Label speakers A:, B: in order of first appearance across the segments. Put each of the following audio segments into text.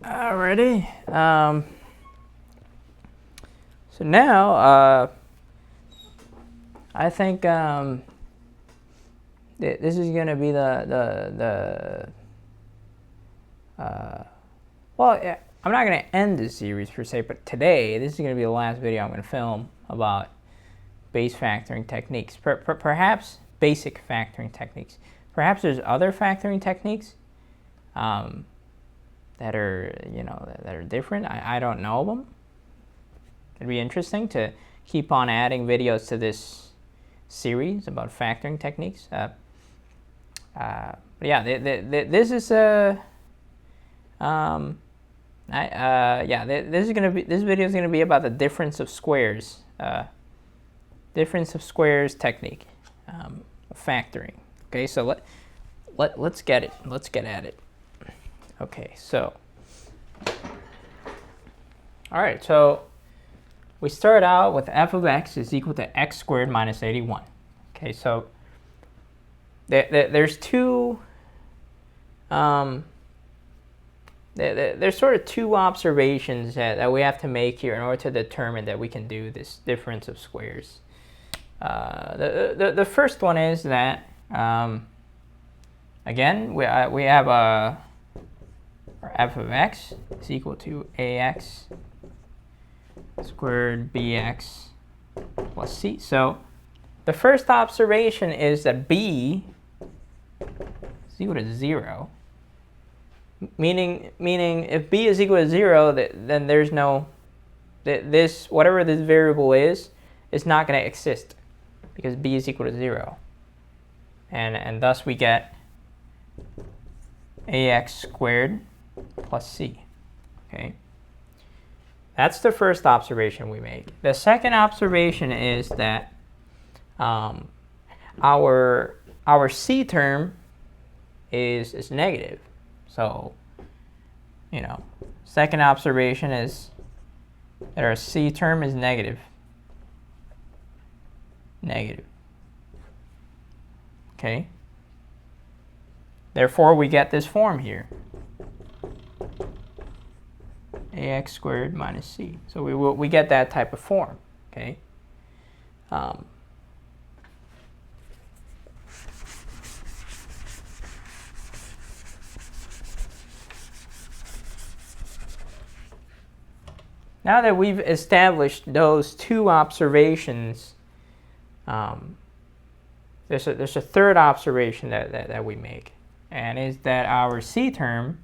A: Alrighty. So now I think this is going to be well, yeah, I'm not going to end this series per se, but today this is going to be the last video I'm going to film about base factoring techniques. Perhaps basic factoring techniques. Perhaps there's other factoring techniques that are, that are different. I don't know them. It'd be interesting to keep on adding videos to this series about factoring techniques. But yeah, this is a this video is gonna be about the difference of squares, technique, factoring. Okay, so let's get it. Let's get at it. Okay, so all right, so we start out with f of x is equal to x squared minus 81. Okay, so there's two, there's sort of two observations that we have to make here in order to determine that we can do this difference of squares. The first one is that, again, we have our f of x is equal to ax squared bx plus c. So the first observation is that b is equal to 0. Meaning if b is equal to 0, then there's no, this, whatever this variable is not going to exist because b is equal to 0. And thus we get ax squared plus c. Okay. That's the first observation we make. The second observation is that our c term is negative. So, second observation is that our c term is negative. Negative. Okay. Therefore, we get this form here. Ax squared minus c. So we get that type of form. Okay. Now that we've established those two observations, there's a third observation that we make, and is that our c term,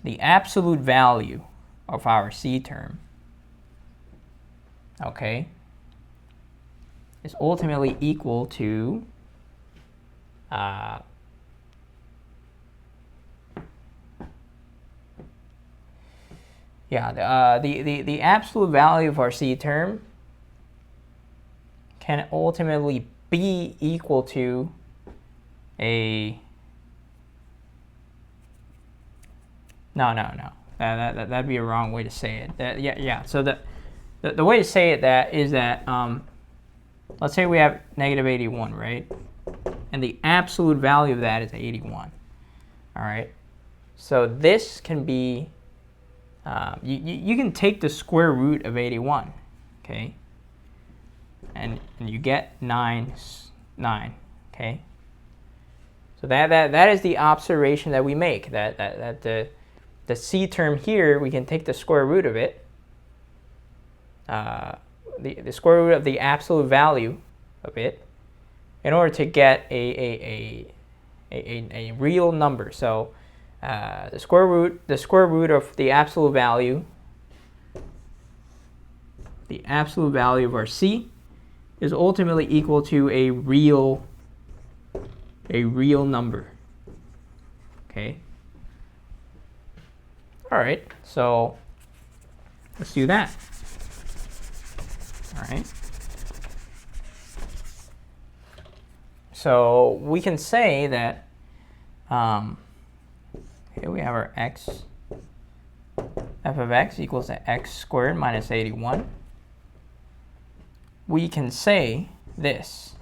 A: the absolute value of our c term, okay, is ultimately equal to the absolute value of our c term can ultimately be equal to a that'd be a wrong way to say it. So the way to say it is that let's say we have negative 81, right? And the absolute value of that is 81. All right. So this can be you can take the square root of 81, okay, and you get 9. Okay. So that is the observation that we make, that the c term here, we can take the square root of it, the square root of the absolute value of it, in order to get a real number. So the square root of the absolute value of our c is ultimately equal to a real number. Okay. All right. So let's do that. All right. So we can say that here we have our f of x equals to x squared minus 81. We can say this.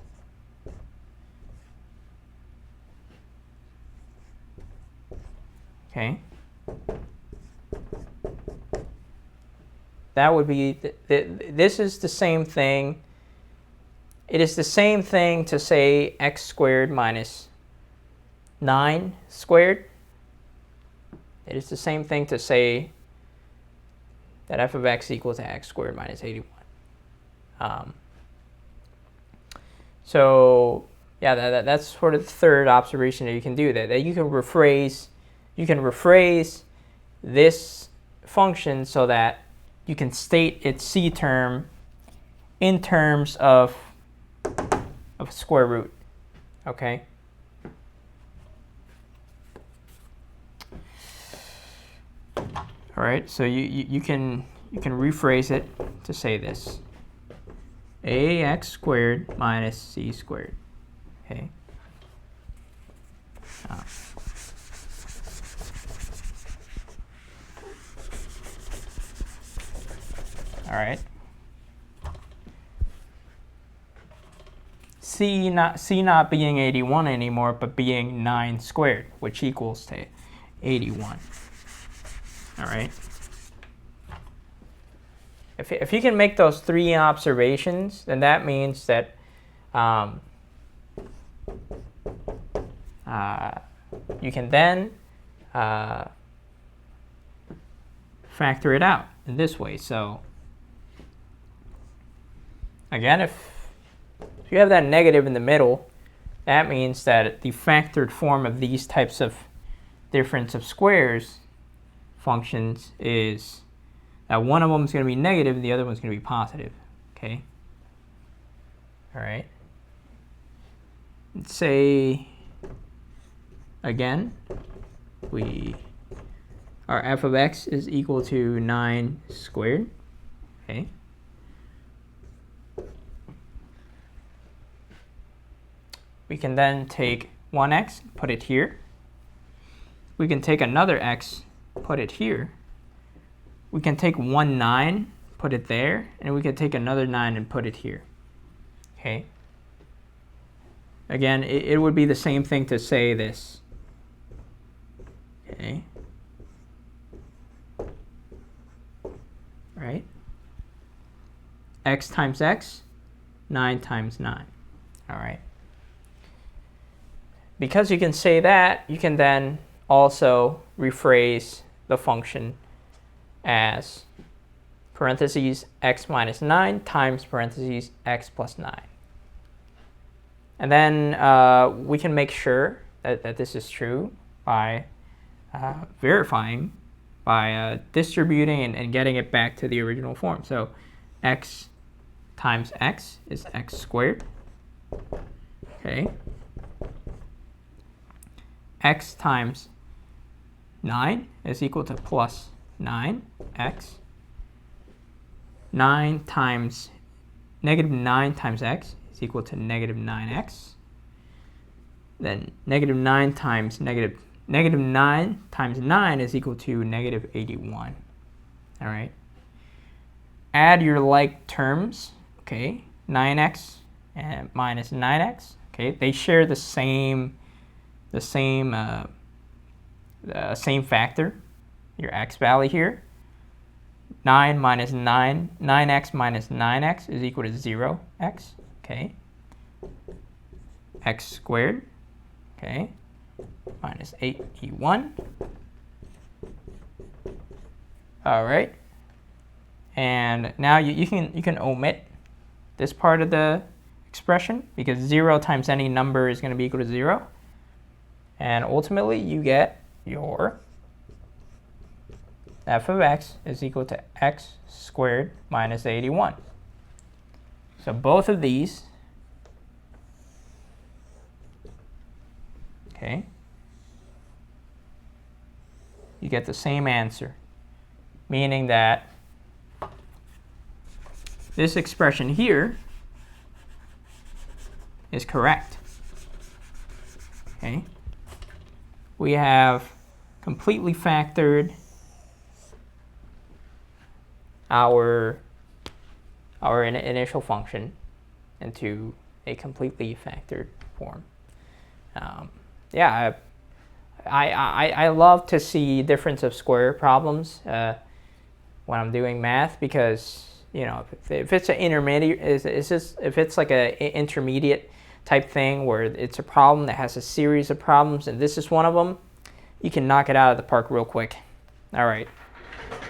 A: Okay. That would be, this is the same thing. It is the same thing to say x squared minus 9 squared. It is the same thing to say that f of x equals to x squared minus 81. So yeah, that's sort of the third observation that you can do, that you can rephrase this function so that you can state its c term in terms of square root. Okay. All right, so you can rephrase it to say this: ax squared minus c squared. Okay. All right. C not being 81 anymore, but being 9 squared, which equals to 81. All right. If you can make those 3 observations, then that means that you can then factor it out in this way. So again, if you have that negative in the middle, that means that the factored form of these types of difference of squares functions is that one of them is going to be negative and the other one's going to be positive. Okay. All right. Let's say again, our f of x is equal to 9 squared. Okay. We can then take 1x, put it here. We can take another x, put it here. We can take 1 9, put it there, and we can take another 9 and put it here. Okay. Again, it would be the same thing to say this. Okay. Right? X times x, 9 times 9. All right. Because you can say that, you can then also rephrase the function as parentheses x minus 9 times parentheses x plus 9. And then we can make sure that this is true by verifying, by distributing and getting it back to the original form. So x times x is x squared. Okay. X times 9 is equal to plus 9x. 9 times negative 9 times x is equal to negative 9x. Then negative 9 times negative 9 times 9 is equal to negative 81. All right. Add your like terms. Okay. 9x and minus 9x. Okay. They share the same factor, your x value here. 9 minus 9x minus 9x is equal to 0x. Okay. X squared. Okay. Minus 81. All right. And now you can omit this part of the expression because 0 times any number is going to be equal to 0. And ultimately, you get your f of x is equal to x squared minus 81. So both of these, okay, you get the same answer, meaning that this expression here is correct. Okay. We have completely factored our initial function into a completely factored form. Yeah, I love to see difference of square problems when I'm doing math, because you know, if it's an intermediate, it's just, if it's like a intermediate type thing where it's a problem that has a series of problems and this is one of them, you can knock it out of the park real quick. All right.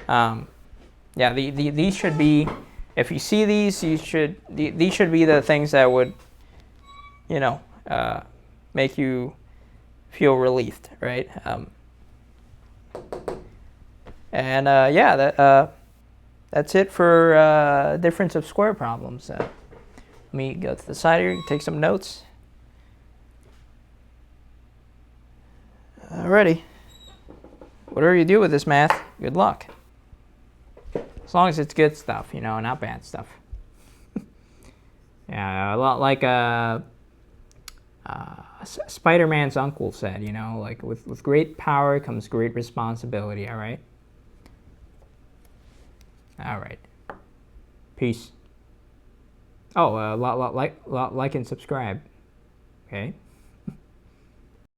A: Yeah, these should be, if you see these, these should be the things that would, you know, make you feel relieved, right? Yeah, that's it for difference of square problems. Let me go to the side here, take some notes. Alrighty. Whatever you do with this math, good luck. As long as it's good stuff, you know, not bad stuff. Yeah, a lot like Spider-Man's uncle said, you know, like with great power comes great responsibility, all right? All right. Peace. Oh, like and subscribe. Okay.